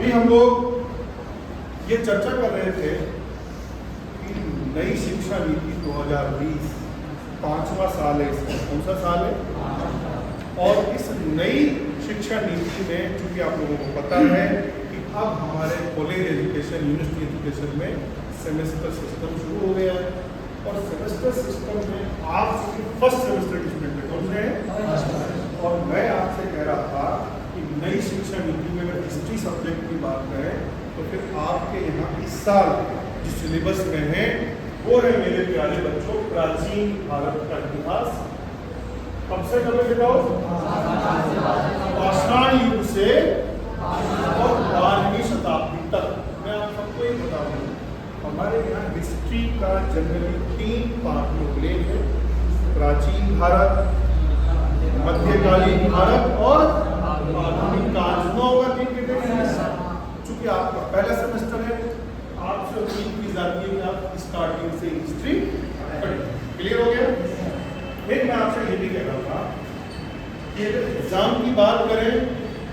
अभी हम लोग ये चर्चा कर रहे थे कि नई शिक्षा नीति 2020 5वां साल है, इसका कौन सा साल है। और इस नई शिक्षा नीति में चूंकि आप लोगों को पता है कि अब हमारे कॉलेज एजुकेशन, यूनिवर्सिटी एजुकेशन में सेमेस्टर सिस्टम शुरू हो गया है। और सेमेस्टर सिस्टम में आप फर्स्ट सेमेस्टर के स्टूडेंट है, कौन से हैं? और मैं आपसे कह रहा था कि नई शिक्षा नीति में अगर हिस्ट्री सब्जेक्ट की बात करें तो फिर आपके यहाँ इस साल जिस सिलेबस में है वो है मेरे प्यारे बच्चों प्राचीन भारत का इतिहास। कब से कब बताओ? पाषाण युग से और 12वीं शताब्दी तक। मैं आप सबको ये बता दूं, हमारे यहाँ हिस्ट्री का जनरली 3 पार्ट में लेख है, प्राचीन भारत, मध्यकालीन भारत और आधुनिक काल। होगा 3 चूंकि आपका पहला सेमेस्टर है, आपसे उम्मीद की जाती है कि आप स्टार्टिंग से हिस्ट्री पढ़ें। क्लियर हो गया? फिर मैं आपसे ये भी कह रहा था कि एग्जाम की बात करें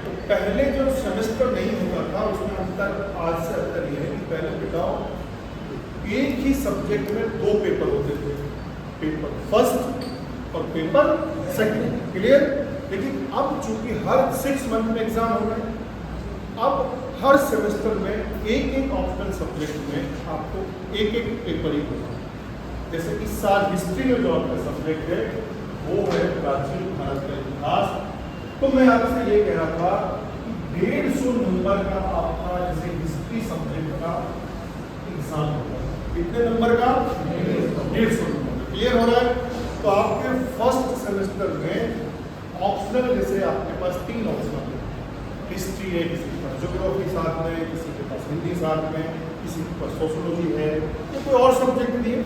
तो पहले जो सेमेस्टर नहीं होता था उसमें अंतर आज से अंतर यह है कि पहले बताओ एक ही सब्जेक्ट में 2 पेपर होते थे, पेपर फर्स्ट और पेपर सेकंड। क्लियर? लेकिन अब चूंकि हर 6 मंथ में एग्जाम हो गए, अब हर सेमेस्टर में एक ऑप्शनल सब्जेक्ट में आपको एक पेपर ही होगा। जैसे इस साल हिस्ट्री में जो आपका सब्जेक्ट है वो है प्राचीन भारत का इतिहास। तो मैं आपसे ये कह रहा था कि 150 नंबर का आपका जैसे हिस्ट्री सब्जेक्ट का एग्जाम होगा। कितने नंबर का? 150 नंबर। क्लियर हो रहा है? तो आपके फर्स्ट सेमेस्टर में ऑप्शनल जैसे आपके पास 3 ऑप्शनल है, हिस्ट्री है, किसी के पास ज्योग्राफी साथ में, किसी के पास हिंदी साथ में, किसी के पास सोशोलॉजी है, तो कोई और सब्जेक्ट भी है।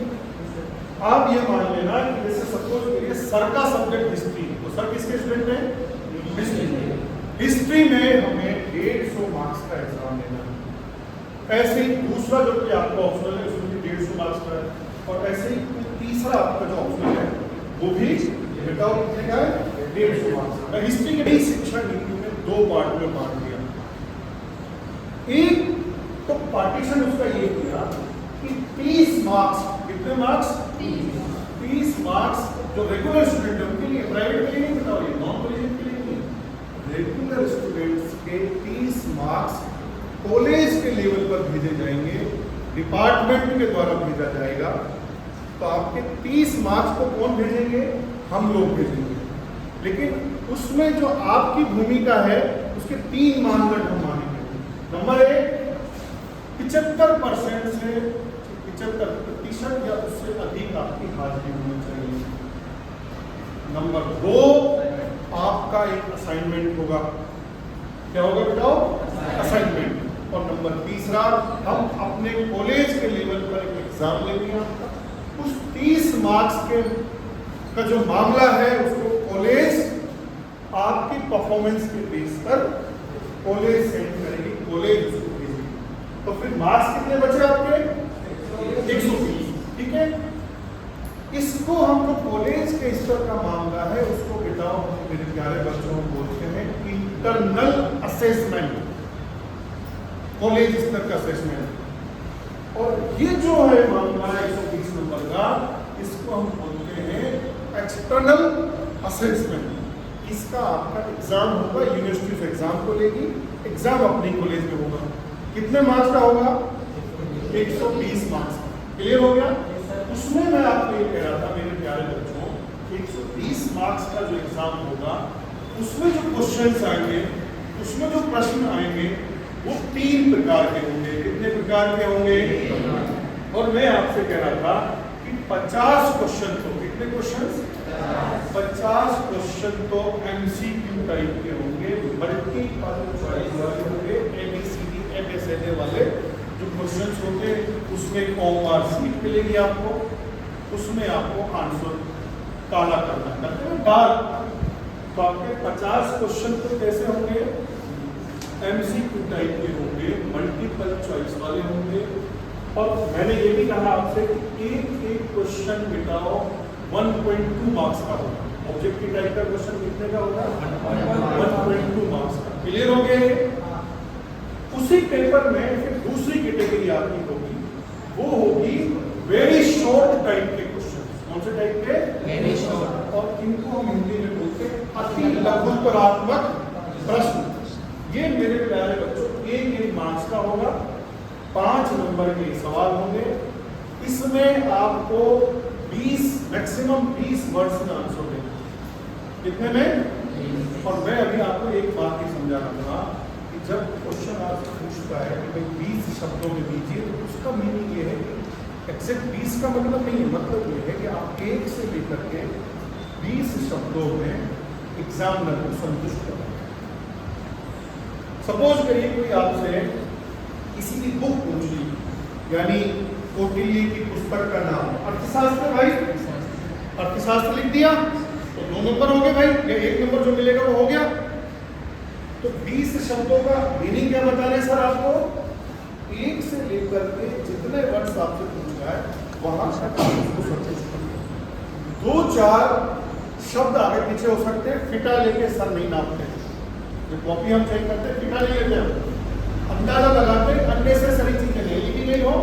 आप ये मान लेना कि जैसे सपोज करिए सर का सब्जेक्ट हिस्ट्री, तो सर किसके स्टूडेंट है? हिस्ट्री। हिस्ट्री में हमें 150 मार्क्स का एग्जाम देना है। ऐसे ही दूसरा जो कि आपका ऑप्शनल है उसमें भी 150 मार्क्स का है, और ऐसे ही तीसरा आपका जो ऑप्शनल है वो भी बताओ कितने का है? 150 मार्क्स का। हिस्ट्री के नई शिक्षा नीति में 2 पार्ट में बांट दिया। एक तो पार्टीशन उसका ये किया कि 30 मार्क्स, कितने मार्क्स? 30 मार्क्स जो रेगुलर स्टूडेंट है उनके लिए, प्राइवेट के लिए नहीं बताओ, ये नॉन कॉलेज के लिए नहीं, रेगुलर स्टूडेंट्स के 30 मार्क्स कॉलेज के लेवल पर भेजे जाएंगे, डिपार्टमेंट के द्वारा भेजा जाएगा। तो आपके 30 मार्क्स को कौन भेजेंगे? हम लोग भेजेंगे। लेकिन उसमें जो आपकी भूमिका है उसके 3 मानदंड हम मानेंगे। नंबर 1, 75% से 75% या उससे अधिक आपकी हाजिरी होनी चाहिए। नंबर 2, आपका एक असाइनमेंट होगा। क्या होगा बताओ? असाइनमेंट। और नंबर 3, हम अपने कॉलेज के लेवल पर एक एग्जाम लेंगे। उस 30 मार्क्स के का जो मामला है उसको कॉलेज आपकी परफॉर्मेंस के बेस पर कॉलेज सेंड करेगी, कॉलेज उसको भेजेगी। तो फिर मार्क्स कितने बचे आपके? 120। ठीक है? इसको हम जो कॉलेज के स्तर का मामला है उसको बताओ मेरे प्यारे बच्चों बोलते हैं इंटरनल असेसमेंट, कॉलेज स्तर का असेसमेंट। और ये जो है मामला 120 नंबर का, इसको हम बोलते हैं एक्सटर्नल असेसमेंट। इसका आपका एग्जाम होगा, यूनिवर्सिटी एग्जाम को लेगी, एग्जाम अपनी कॉलेज में होगा। कितने मार्क्स का होगा? 120 मार्क्स का। क्लियर हो गया? उसमें मैं आपको ये कह रहा था मेरे प्यारे बच्चों, 120 मार्क्स का जो एग्जाम होगा उसमें जो क्वेश्चंस आएंगे, उसमें जो प्रश्न आएंगे वो 3 प्रकार के होंगे। कितने प्रकार के होंगे? और मैं आपसे कह रहा था कि 50 क्वेश्चन तो, कितने क्वेश्चन? 50 क्वेश्चन तो एमसीक्यू टाइप के होंगे, मल्टीपल चॉइस वाले होंगे, ABCD MSN वाले जो क्वेश्चंस होंगे उसमें OMR सीट मिलेगी आपको, उसमें आपको आंसर काला करना है, डार्क। तो आपके 50 क्वेश्चन तो कैसे होंगे? एमसीक्यू टाइप के होंगे, मल्टीपल चॉइस वाले होंगे। और मैंने ये भी कहा आपसे कि एक क्वेश्चन बिटाओ 1.2 मार्क्स का होगा। ऑब्जेक्टिव टाइप का क्वेश्चन कितने का होगा? 1.2 मार्क्स का। क्लियर हो गए? उसी पेपर में फिर दूसरी कैटेगरी आपकी होगी, वो होगी वेरी शॉर्ट टाइप के क्वेश्चन। कौन से टाइप के? Very short. और इनको हम हिंदी में बोलते हैं अति लघुत्तरात्मक प्रश्न। ये मेरे प्यारे बच्चों एक मार्क्स का होगा, 5 नंबर के सवाल होंगे। इसमें आपको 20 मैक्सिमम 20 वर्ड्स में आंसर देना। कितने में? और मैं अभी आपको एक बात ही समझा रहा था कि जब क्वेश्चन आपसे पूछता है कि भाई 20 शब्दों में दीजिए, तो उसका मीनिंग ये है कि एक्सेप्ट 20 का मतलब नहीं है, मतलब ये है कि आप 1 से लेकर के 20 शब्दों में एग्जामिनर को संतुष्ट करें। सपोज करिए कोई आपसे किसी की बुक पूछ ली, यानी कौटिल्य की पुस्तक का नाम अर्थशास्त्र, भाई अर्थशास्त्र लिख दिया तो 2 नंबर हो गए भाई, या 1 नंबर जो मिलेगा वो हो गया। तो 20 शब्दों का मीनिंग क्या बता रहे सर आपको? 1 से लेकर के जितने वर्ड्स आपसे पूछा है वहां तक आप उसको संतुष्ट करिए। 2-4 शब्द आगे पीछे हो सकते हैं, फिटा लेके सर नहीं नापते, जो कॉपी हम चेक करते हैं फिटा नहीं लेते हम, अंदाजा लगाते अननेसेसरी चीजें नहीं लिखी गई हो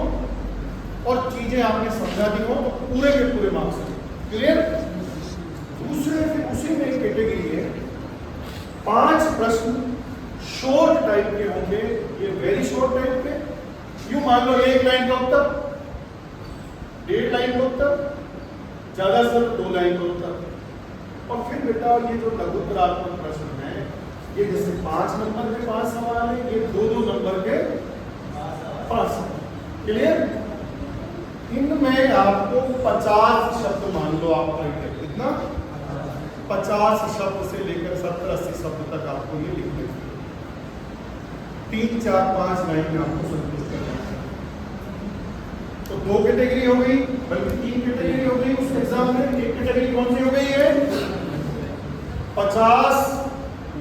और चीजें आपने समझा दी हो तो पूरे के पूरे मार्क्स। क्लियर? दूसरे फिर उसी में एक कैटेगरी है, 5 प्रश्न शॉर्ट टाइप के होंगे, ये वेरी शॉर्ट टाइप के। यूं मान लो 1 लाइन का उत्तर, 1.5 लाइन का उत्तर, ज्यादा से 2 लाइन का उत्तर। और फिर बेटा ये जो लघुत्तरात्मक प्रश्न है, ये जैसे 5 नंबर के 5 सवाल है, ये 2-2 नंबर के 5 सवाल। क्लियर? इनमें आपको 50 शब्द मान लो आपका कितना, 50 शब्द से लेकर 70-80 शब्द तक आपको ये लिखने हैं। 3-4-5 लाइन में आपको संतुष्ट करना है। तो 2 कैटेगरी हो गई, बल्कि 3 कैटेगरी हो गई उस एग्जाम में। एक कैटेगरी कौन सी हो गई है? 50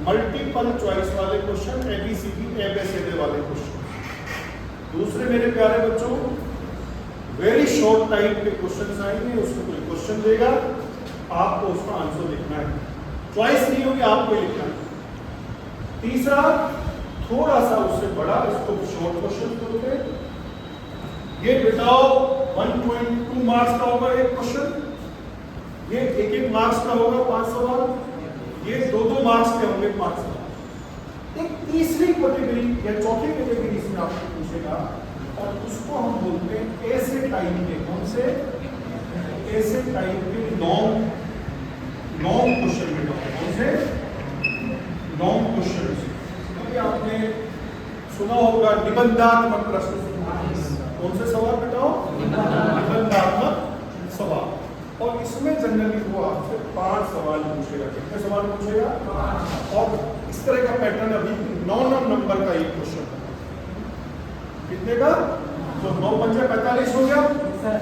मल्टीपल चॉइस वाले क्वेश्चन, ABCD वाले क्वेश्चन। दूसरे मेरे प्यारे बच्चों वेरी शॉर्ट टाइप के क्वेश्चन आएंगे, उसको कोई क्वेश्चन देगा, आपको उसका आंसर लिखना है, चॉइस नहीं होगी, आपको लिखना है। तीसरा थोड़ा सा उससे बड़ा, इसको शॉर्ट क्वेश्चन बोलते हैं। ये बताओ 1.2 मार्क्स का होगा एक क्वेश्चन, ये 1-1 मार्क्स का होगा 5 सवाल, ये 2-2 मार्क्स के होंगे 5 सवाल। एक तीसरी कैटेगरी या चौथी कैटेगरी इसमें आपको पूछेगा और उसको हम बोलते हैं ऐसे टाइप के। कौन से? ऐसे टाइप के लॉन्ग क्वेश्चन बेटा। कौन से? Long question. अभी आपने सुना होगा निबंधात्मक प्रश्न। कौन से सवाल बेटा? निबंधात्मक सवाल। और इसमें जनरली वो आपसे 5 सवाल पूछेगा। कितने सवाल पूछेगा? 5। और इस तरह का पैटर्न अभी 9 नंबर का एक क्वेश्चन। कितने का? तो 9-5 45 हो गया।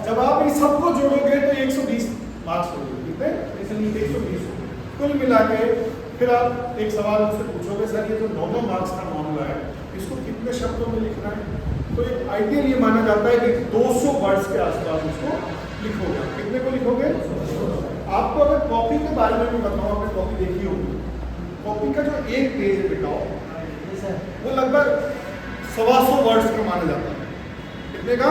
जब आप इन सबको जोड़ोगे तो 120 मार्क्स हो गए। कितने? 120 हो गए। कुल मिला के फिर आप एक सवाल मुझसे पूछोगे, सर ये जो 9 मार्क्स का मामला है इसको कितने शब्दों में लिखना है? तो एक आइडियल ये माना जाता है कि 200 वर्ड्स के आसपास उसको लिखोगे। कितने को लिखोगे? आपको अगर कॉपी के बारे में भी बताओ, आपने कॉपी देखी होगी, कॉपी का जो एक पेज है बेटा वो लगभग 125 वर्ड्स का माना जाता है। कितने का?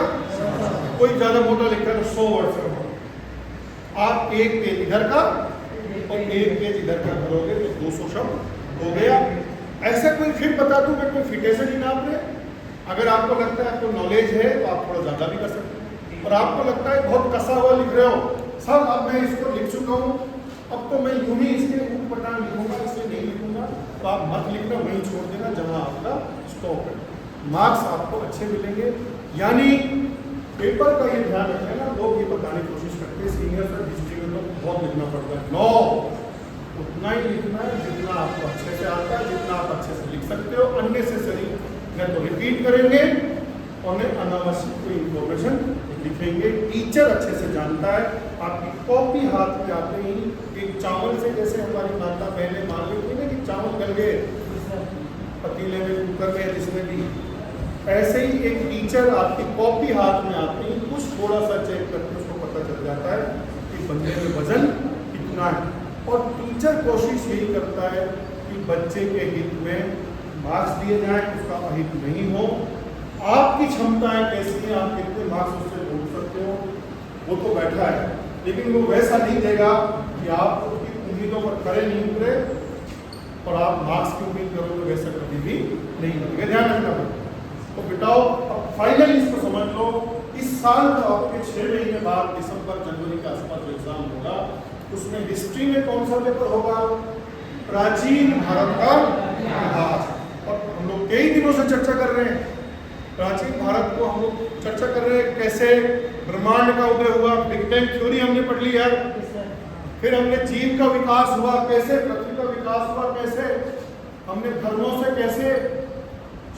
कोई ज्यादा मोटा लिखता है तो 100 वर्ड्स का। आप एक पेज इधर का और एक पेज इधर का करोगे तो 200 शब्द हो गया। ऐसा कोई फिर बता दूं मैं, कोई फिटेशन ही नाप ले। अगर आपको लगता है आपको नॉलेज है तो आप थोड़ा ज्यादा भी कर सकते हैं, और आपको लगता है बहुत कसा हुआ लिख रहे हो, सर अब मैं इसको लिख चुका हूँ, अब तो मैं यूं ही इसके ऊपर लिखूंगा, इसलिए नहीं लिखूंगा, तो आप मत लिखना, वहीं छोड़ देना जहां आपका स्टॉप है। मार्क्स आपको अच्छे मिलेंगे। यानी पेपर का ये ध्यान रखें ना, लोग ये बताने की कोशिश करते हैं सीनियर और हिस्ट्री में तो बहुत लिखना पड़ता है। नो, उतना ही लिखना है जितना आपको अच्छे से आता है, जितना आप अच्छे से लिख सकते हो। अननेसेसरी न तो रिपीट करेंगे और न अनावश्यक कोई इंफॉर्मेशन लिखेंगे। टीचर अच्छे से जानता है। आपकी कॉपी हाथ में आते ही एक चावल से, जैसे हमारी माता पहले मान लेती ना कि चावल गल गए पतीले में, कुकर में, जिसमें भी, ऐसे ही एक टीचर आपकी कॉपी हाथ में आते ही कुछ थोड़ा सा चेक करके उसको पता चल जाता है कि बंदे में वजन कितना है। और टीचर कोशिश यही करता है कि बच्चे के हित में मार्क्स दिए जाएं उसका अहित नहीं हो। आपकी क्षमताएं कैसी हैं, आप कितने मार्क्स उससे ढूंढ सकते हो, वो तो बैठा है, लेकिन वो वैसा नहीं देगा कि आप उसकी उम्मीदों पर खरे नहीं उतरे और आप मार्क्स की उम्मीद करो तो वैसा कभी भी नहीं करेंगे। ध्यान रखना पड़ेगा। तो बेटाओ अब फाइनली इसको समझ लो, इस साल तो आपके 6 महीने बाद दिसंबर जनवरी के आसपास जो एग्जाम होगा उसमें हिस्ट्री में कौन सा पेपर होगा, प्राचीन भारत का इतिहास। और हम लोग कई दिनों से चर्चा कर रहे हैं प्राचीन भारत को, हम लोग चर्चा कर रहे हैं कैसे ब्रह्मांड का उदय हुआ, बिग बैंग थ्योरी हमने पढ़ ली है, फिर हमने जीव का विकास हुआ कैसे, पृथ्वी का विकास हुआ कैसे, हमने धर्मों से कैसे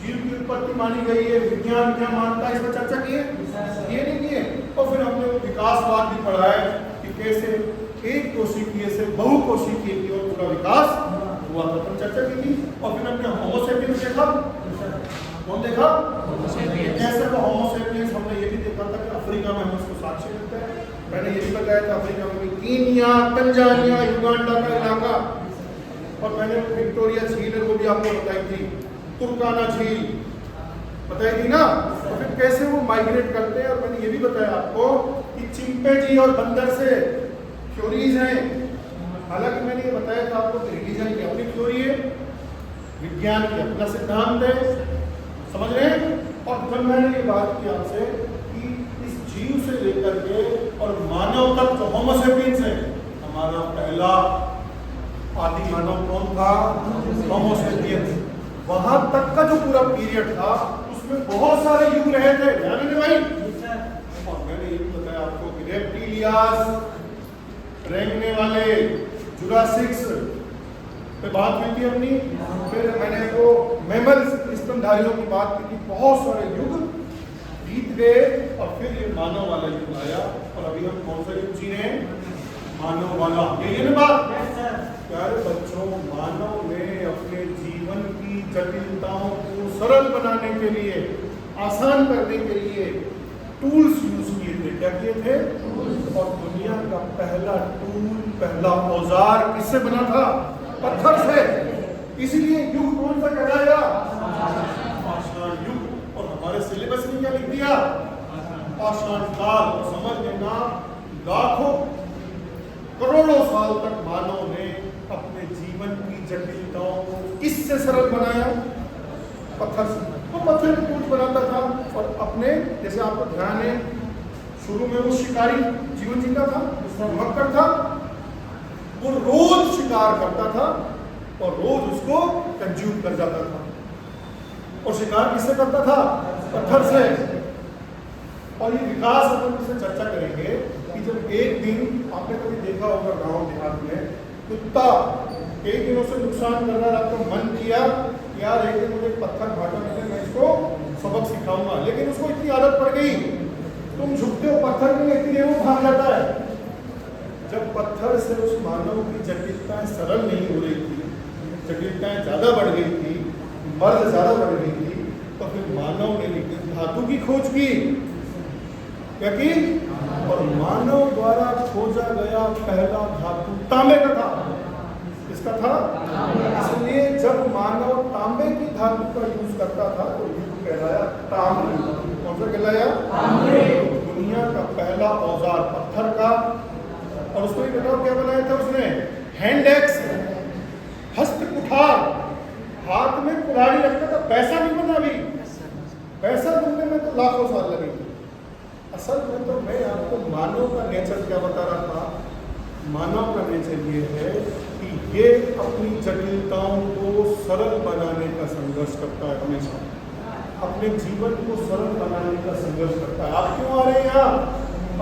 जीव की उत्पत्ति मानी गई है, विज्ञान क्या मानता है, इसमें चर्चा की है, ये नहीं किए। और फिर हमने विकासवाद भी पढ़ा है कि कैसे एक कोशिकीय से बहुकोशिकीय की ओर पूरा विकास हुआ था, तो चर्चा की थी। और फिर हमने होमो सेपियंस देखा, कौन देखा, कैसे वो होमो सेपियंस, हमने ये भी देखा था कि अफ्रीका में हम उसको साक्ष्य देते हैं। मैंने ये भी बताया था अफ्रीका में कीनिया, तंजानिया, युगांडा का इलाका, और मैंने विक्टोरिया झील है वो भी आपको बताई थी, तुर्काना झील बताई थी ना। तो फिर कैसे वो माइग्रेट करते हैं, और मैंने ये भी बताया आपको कि चिंपैंजी और बंदर से थ्योरीज हैं। हालांकि मैंने ये बताया था आपको कि रिलीजन की अपनी थ्योरी है, विज्ञान की अपना सिद्धांत है, समझ रहे हैं। और जब मैंने ये बात की आपसे कि इस जीव से लेकर के और मानव तक जो होमो सेपियंस है, हमारा पहला आदि मानव कौन था, होमो सेपियंस, वहां तक का जो पूरा पीरियड था उसमें बहुत सारे युग रहे थे, ध्यान दें भाई। और मैंने ये भी बताया आपको कि रेप्टिलियास, रेंगने वाले, जुरासिक्स पे बात हुई थी अपनी, फिर मैंने वो मैमल्स, स्तनधारियों की बात की थी। बहुत सारे युग बीत गए और फिर ये मानव वाला युग आया, और अभी हम कौन सा युग जी रहे हैं, मानव वाला। ये ना बात प्यारे बच्चों, मानव ने अपने जीवन की जटिलताओं को सरल बनाने के लिए, आसान करने के लिए टूल्स यूज किए थे। क्या किए थे, और दुनिया का पहला टूल, पहला औजार किससे बना था, पत्थर से। इसलिए युग कौन सा कहलाया, पाषाण युग। और हमारे सिलेबस में क्या लिख दिया, पाषाण काल। और समझ लेना लाखों करोड़ों साल तक मानव ने अपने जीवन की जटिलताओं को किससे सरल बनाया, पत्थर से। तो पत्थर टूल बनाता था, और अपने जैसे आपको ध्यान है शुरू में वो शिकारी जीवन जीता था, मक्कर था, वो रोज शिकार करता था और रोज उसको कंज्यूम कर जाता था। और शिकार किससे करता था, पत्थर से। और ये विकास अपन इससे चर्चा करेंगे कि जब एक दिन आपने कभी देखा होगा गांव देहात में, कुत्ता कई दिनों से नुकसान कर रहा है, आपको मन किया यार एक दिन मुझे पत्थर भाटा मिले, मैं इसको सबक सिखाऊंगा, लेकिन उसको इतनी आदत पड़ गई, तुम झुकते हो पत्थर के लिए, इतनी वो भाग जाता है। जब पत्थर से उस मानव की जटिलताएं सरल नहीं हो रही थी, जटिलताएं ज्यादा बढ़ गई थी, मर्द ज्यादा बढ़ गई थी, तो फिर मानव ने धातु की खोज की, क्या की, और मानव द्वारा खोजा गया पहला धातु तांबे का था। किसका था, इसलिए जब मानव तांबे की धातु का यूज करता था तो युग कहलाया ताम्र। कौन सा कहलाया, दुनिया का पहला औजार पत्थर का। और उसको भी बताओ क्या बनाया था उसने, हैंड एक्स, हस्त कुठार, हाथ में कुल्हाड़ी रखता था। पैसा नहीं बना, भी पैसा ढूंढने में तो लाखों साल लगेंगे। असल में तो मैं आपको मानव का नेचर क्या बता रहा था, मानव का नेचर ये है कि ये अपनी जटिलताओं को सरल बनाने का संघर्ष करता है, हमेशा अपने जीवन को सरल बनाने का संघर्ष करता है। आप क्यों आ रहे हैं यहाँ,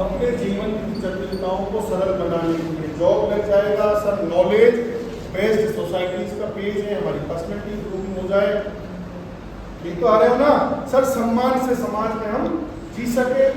अपने जीवन की जटिलताओं को सरल बनाने के लिए। जॉब लग जाएगा सर, नॉलेज बेस्ड सोसाइटीज का पेज है, हमारी पर्सनैलिटी ग्रूमिंग हो जाए, ये तो आ रहे हो ना सर, सम्मान से समाज में हम जी सके,